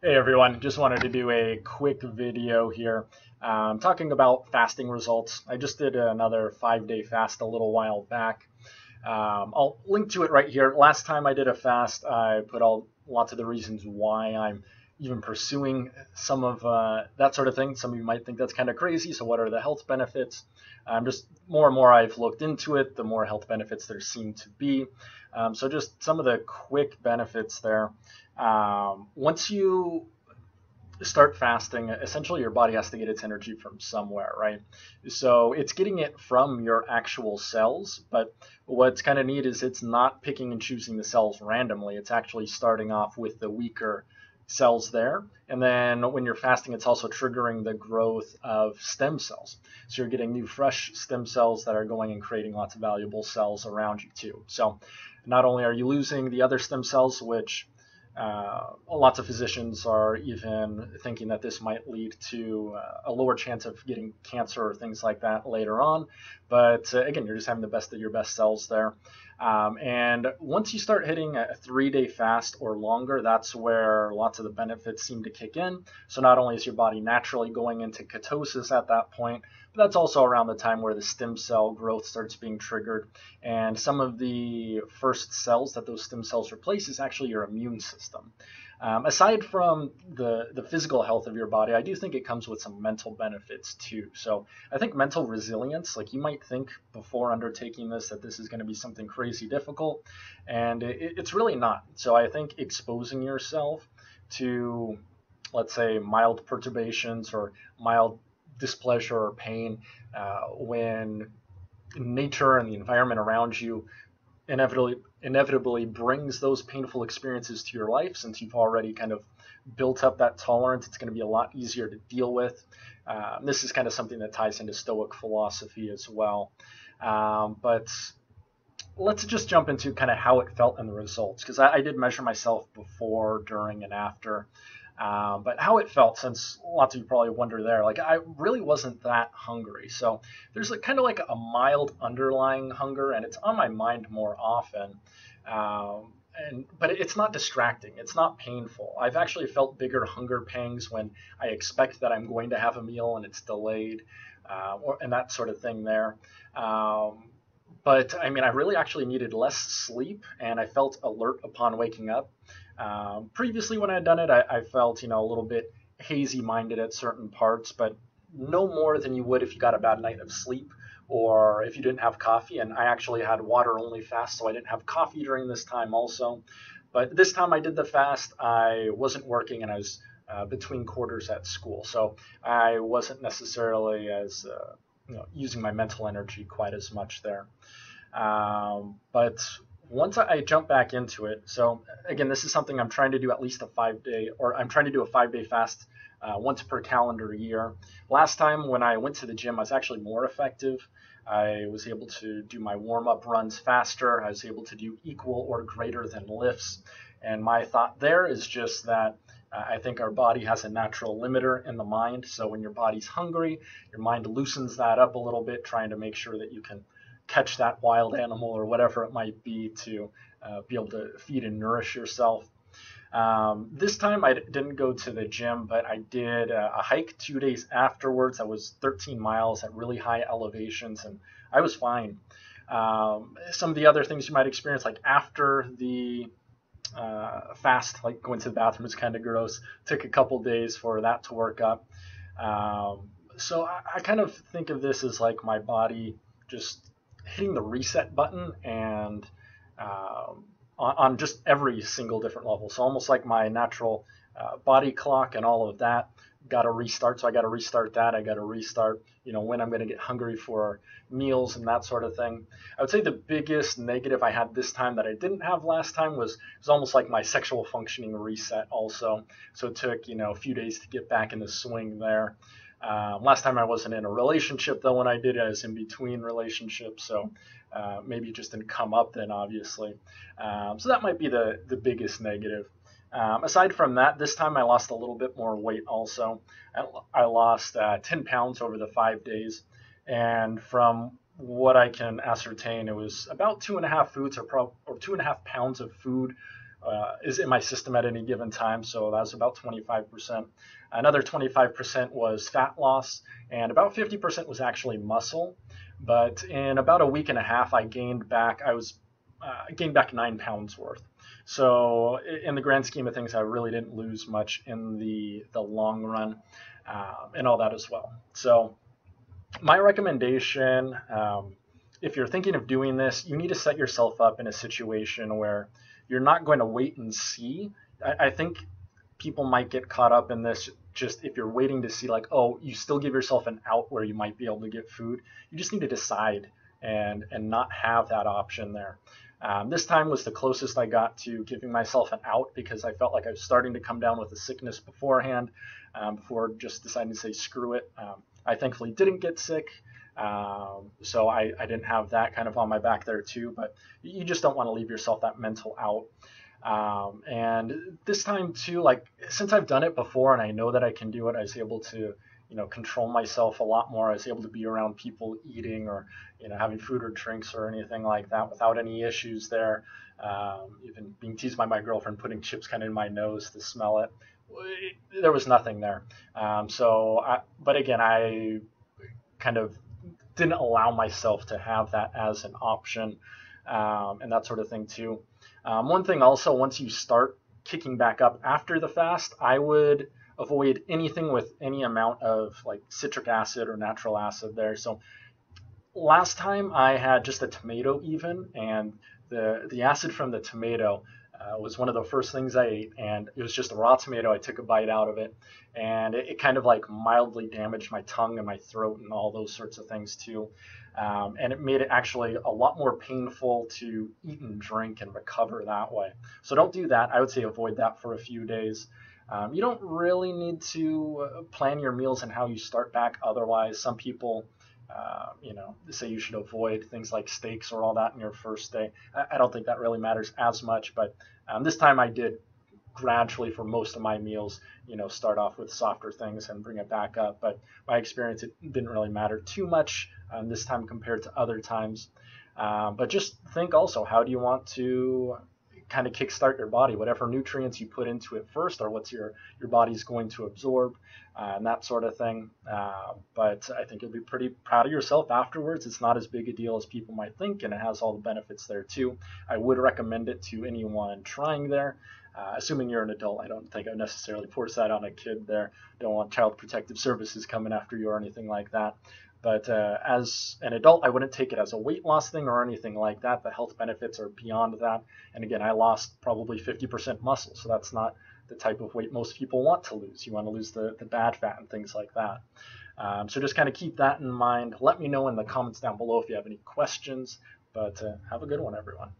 Hey everyone, just wanted to do a quick video here talking about fasting results. I just did another 5-day fast a little while back. I'll link to it right here. Last time I did a fast, I put all lots of the reasons why I'm even pursuing some of that sort of thing. Some of you might think that's kind of crazy. So, what are the health benefits? Just more and more I've looked into it, the more health benefits there seem to be. So, just some of the quick benefits there. Once you start fasting, essentially your body has to get its energy from somewhere, right? So it's getting it from your actual cells, but what's kind of neat is it's not picking and choosing the cells randomly. It's actually starting off with the weaker cells there. And then when you're fasting, it's also triggering the growth of stem cells. So you're getting new fresh stem cells that are going and creating lots of valuable cells around you too. So not only are you losing the other stem cells, which lots of physicians are even thinking that this might lead to a lower chance of getting cancer or things like that later on. But again, you're just having the best of your best cells there. And once you start hitting a 3-day fast or longer, that's where lots of the benefits seem to kick in. So not only is your body naturally going into ketosis at that point, but that's also around the time where the stem cell growth starts being triggered. And some of the first cells that those stem cells replace is actually your immune system. Aside from the physical health of your body, I do think it comes with some mental benefits too. So I think mental resilience, like you might think before undertaking this that this is going to be something crazy difficult, and it's really not. So I think exposing yourself to, let's say, mild perturbations or mild displeasure or pain when nature and the environment around you inevitably brings those painful experiences to your life. Since you've already kind of built up that tolerance, it's going to be a lot easier to deal with. This is kind of something that ties into Stoic philosophy as well. But let's just jump into kind of how it felt and the results, because I did measure myself before, during, and after. But how it felt, since lots of you probably wonder there, like I really wasn't that hungry. So there's kind of like a mild underlying hunger, and it's on my mind more often. But it's not distracting. It's not painful. I've actually felt bigger hunger pangs when I expect that I'm going to have a meal and it's delayed, and that sort of thing there. But I mean, I really actually needed less sleep, and I felt alert upon waking up. Previously, when I had done it, I felt, a little bit hazy minded at certain parts, but no more than you would if you got a bad night of sleep or if you didn't have coffee. And I actually had water only fast, so I didn't have coffee during this time also. But this time I did the fast, I wasn't working and I was between quarters at school. So I wasn't necessarily as, using my mental energy quite as much there. But once I jump back into it, so again, this is something I'm trying to do at least a 5-day, or I'm trying to do a 5-day fast once per calendar year. Last time when I went to the gym, I was actually more effective. I was able to do my warm up runs faster. I was able to do equal or greater than lifts. And my thought there is just that I think our body has a natural limiter in the mind. So when your body's hungry, your mind loosens that up a little bit, trying to make sure that you can catch that wild animal or whatever it might be to be able to feed and nourish yourself. This time I didn't go to the gym, but I did a hike 2 days afterwards. That was 13 miles at really high elevations, and I was fine. Some of the other things you might experience, like after the fast, like going to the bathroom, is kind of gross. Took a couple days for that to work up. So I kind of think of this as like my body just hitting the reset button and on just every single different level. So almost like my natural body clock and all of that got to restart. So I got to restart that. I got to restart, when I'm going to get hungry for meals and that sort of thing. I would say the biggest negative I had this time that I didn't have last time was almost like my sexual functioning reset also. So it took, a few days to get back in the swing there. Last time I wasn't in a relationship, though. When I did, I was in between relationships, so maybe it just didn't come up then, obviously. So that might be the biggest negative. Aside from that, this time I lost a little bit more weight also. I lost 10 pounds over the 5 days, and from what I can ascertain, it was about 2.5 pounds of food is in my system at any given time. So that was about 25%. Another 25% was fat loss, and about 50% was actually muscle. But in about a week and a half, I gained back. Gained back 9 pounds worth. So in the grand scheme of things, I really didn't lose much in the long run, and all that as well. So my recommendation, if you're thinking of doing this, you need to set yourself up in a situation where you're not going to wait and see. I think people might get caught up in this, just if you're waiting to see, like, oh, you still give yourself an out where you might be able to get food. You just need to decide and not have that option there. This time was the closest I got to giving myself an out, because I felt like I was starting to come down with a sickness beforehand, before just deciding to say screw it. I thankfully didn't get sick, so I didn't have that kind of on my back there too, but you just don't want to leave yourself that mental out. And this time too, like, since I've done it before and I know that I can do it, I was able to, control myself a lot more. I was able to be around people eating, or, having food or drinks or anything like that without any issues there. Even being teased by my girlfriend, putting chips kind of in my nose to smell it. There was nothing there. But again, I kind of didn't allow myself to have that as an option, and that sort of thing too. One thing also, once you start kicking back up after the fast, I would avoid anything with any amount of like citric acid or natural acid there. So last time I had just a tomato even, and the acid from the tomato was one of the first things I ate, and it was just a raw tomato. I took a bite out of it, and it kind of like mildly damaged my tongue and my throat and all those sorts of things too. And it made it actually a lot more painful to eat and drink and recover that way. So don't do that. I would say avoid that for a few days. You don't really need to plan your meals and how you start back. Otherwise, some people, say you should avoid things like steaks or all that in your first day. I don't think that really matters as much, but this time I did gradually for most of my meals, start off with softer things and bring it back up. But my experience, it didn't really matter too much this time compared to other times. But just think also, how do you want to kind of kickstart your body? Whatever nutrients you put into it first, or what's your body's going to absorb, and that sort of thing. But I think you'll be pretty proud of yourself afterwards. It's not as big a deal as people might think, and it has all the benefits there too. I would recommend it to anyone trying there. Assuming you're an adult, I don't think I would necessarily force that on a kid there. Don't want Child Protective Services coming after you or anything like that. But as an adult, I wouldn't take it as a weight loss thing or anything like that. The health benefits are beyond that. And again, I lost probably 50% muscle, so that's not the type of weight most people want to lose. You want to lose the bad fat and things like that. So just kind of keep that in mind. Let me know in the comments down below if you have any questions. But have a good one, everyone.